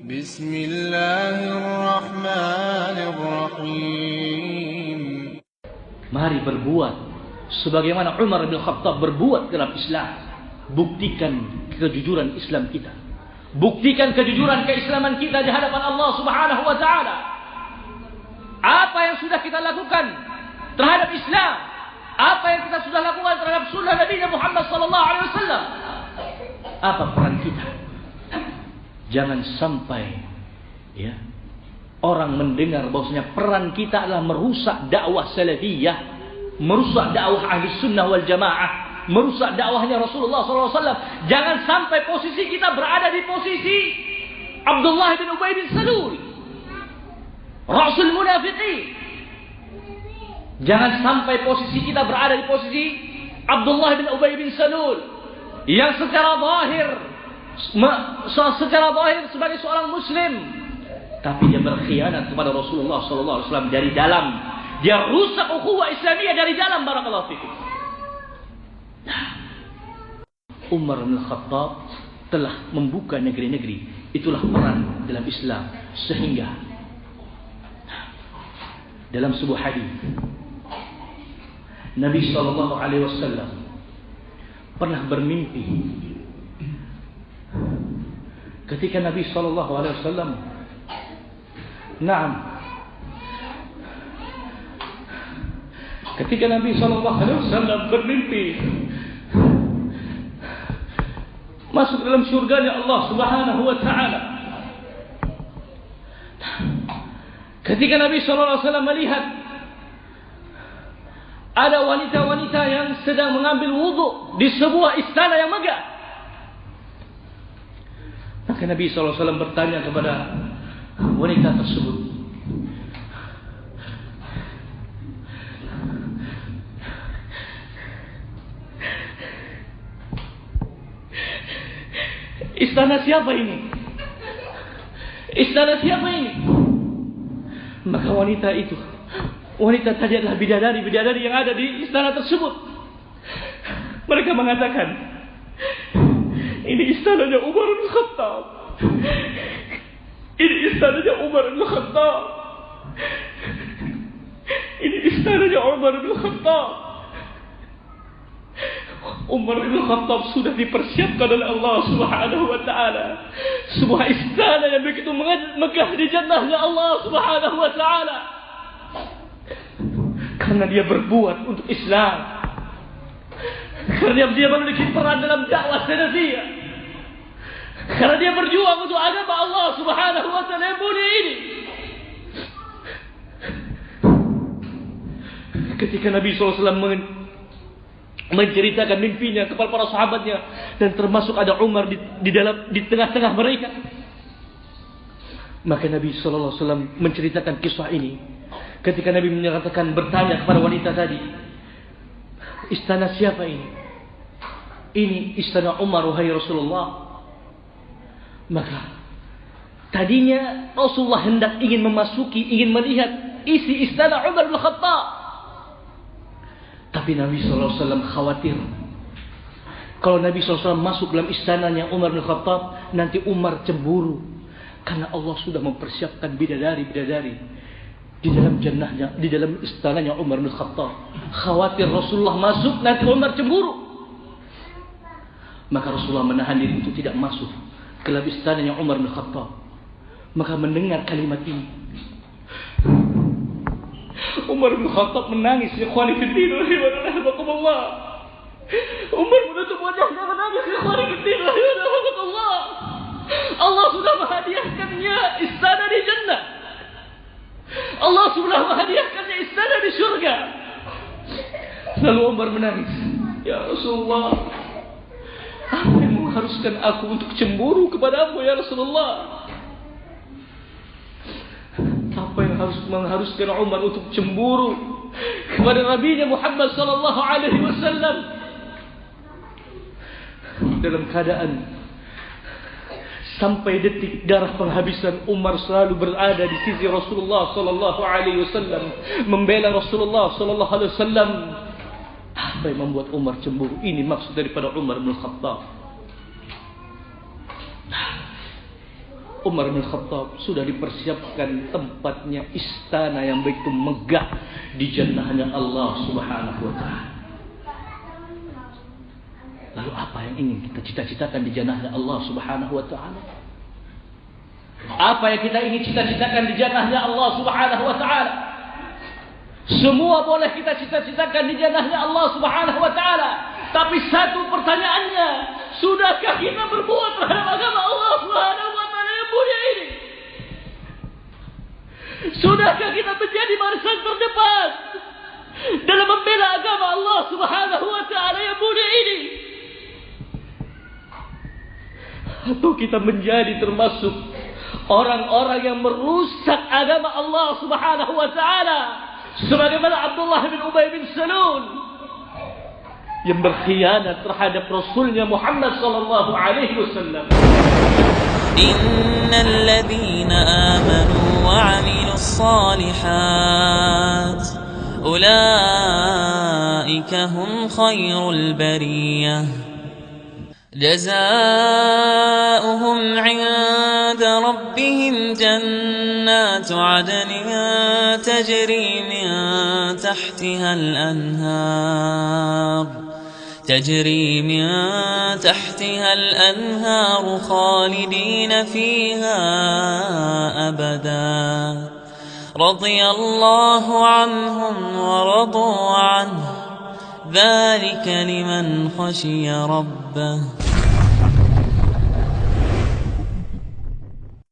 Bismillahirrahmanirrahim. Mari berbuat sebagaimana Umar bin Khattab berbuat dalam Islam. Buktikan kejujuran Islam kita. Buktikan kejujuran keislaman kita di hadapan Allah Subhanahu wa taala. Apa yang sudah kita lakukan terhadap Islam? Apa yang kita sudah lakukan terhadap sunnah Nabi Muhammad sallallahu alaihi wasallam? Apa peran kita? Jangan sampai orang mendengar bahwasanya peran kita adalah merusak dakwah salafiyah, merusak dakwah ahli sunnah wal jamaah, merusak dakwahnya Rasulullah SAW. Jangan sampai posisi kita berada di posisi Abdullah bin Ubay bin Salul, Rasul Munafiqin. Jangan sampai posisi kita berada di posisi Abdullah bin Ubay bin Salul yang secara zahir sebagai seorang Muslim, tapi dia berkhianat kepada Rasulullah SAW dari dalam. Dia rusak ukhuwah Islamiyah dari dalam. Barakallahu fikum. Umar bin Khattab telah membuka negeri-negeri. Itulah peran dalam Islam. Sehingga dalam sebuah hadis Nabi SAW pernah bermimpi ketika Nabi SAW ketika Nabi SAW bermimpi masuk dalam syurganya Allah Subhanahu wa taala. Ketika Nabi SAW melihat ada wanita-wanita yang sedang mengambil wudhu di sebuah istana yang megah, maka Nabi SAW bertanya kepada wanita tersebut, istana siapa ini? Istana siapa ini? Maka wanita tadi adalah bidadari yang ada di istana tersebut. Mereka mengatakan, ini istananya Umar bin Khattab. Ini istananya Umar bin Khattab. Ini istananya Umar bin Khattab. Umar bin Khattab sudah dipersiapkan oleh Allah Subhanahu wa taala sebuah istana yang begitu megah di jannahnya Allah Subhanahu wa taala. Karena dia berbuat untuk Islam, karena dia memiliki peran dalam dakwah salafiyah, karena dia berjuang untuk agama Allah Subhanahu wa taala yang mulia ini. Ketika Nabi SAW menceritakan mimpinya kepada para sahabatnya, dan termasuk ada Umar di tengah-tengah mereka, maka Nabi SAW menceritakan kisah ini. Ketika Nabi menyatakan, bertanya kepada wanita tadi, istana siapa ini? Ini istana Umar, wahai Rasulullah. Maka tadinya Rasulullah hendak ingin melihat isi istana Umar bin Khattab. Tapi Nabi SAW khawatir, kalau Nabi SAW masuk dalam istananya Umar bin Khattab, nanti Umar cemburu. Karena Allah sudah mempersiapkan bidadari di dalam jannahnya, di dalam istananya Umar bin Khattab. Khawatir Rasulullah masuk, nanti Umar cemburu. Maka Rasulullah menahan diri untuk tidak masuk ke dalam istananya Umar bin Khattab. Maka mendengar kalimat ini, Umar bin Khattab menangis. Ikhwani fiddin rahimakumullah. Umar menutup wajahnya menangis. Ikhwani fiddin rahimakumullah. Allah sudah menghadiahkannya istana di jannah. Allah sudah menghadiahkannya istana di surga. Lalu Umar menangis, ya Rasulullah, apa yang mengharuskan aku untuk cemburu kepadamu ya Rasulullah? Apa yang mengharuskan Umar untuk cemburu kepada Nabi Muhammad sallallahu alaihi wasallam dalam keadaan sampai detik darah penghabisan, Umar selalu berada di sisi Rasulullah sallallahu alaihi wasallam, membela Rasulullah sallallahu alaihi wasallam. Apa yang membuat Umar cemburu? Ini maksud daripada Umar bin Khattab. Umar bin Khattab sudah dipersiapkan tempatnya istana yang begitu megah di jannahnya Allah Subhanahu wa taala. Lalu apa yang ingin kita cita-citakan di jannahnya Allah Subhanahu wa taala? Apa yang kita ingin cita-citakan di jannahnya Allah Subhanahu wa taala? Semua boleh kita cita-citakan di jannahnya Allah Subhanahu wa taala. Tapi satu pertanyaannya, sudahkah kita berbuat terhadap agama Allah Subhanahu wa taala yang mulia ini? Sudahkah kita menjadi barisan terdepan dalam membela agama Allah Subhanahu wa taala yang mulia ini? Atau kita menjadi termasuk orang-orang yang merusak agama Allah Subhanahu wa taala, sebagaimana Abdullah bin Ubay bin Salul yang berkhianat terhadap Rasulnya Muhammad sallallahu alaihi wasallam. Innal ladzina amanu wa 'amilus shalihat ulaika hum khairul bariyah. جزاؤهم عند ربهم جنات عدن تجري من تحتها الأنهار خالدين فيها أبدا رضي الله عنهم ورضوا عنه ذلك لمن خشي ربه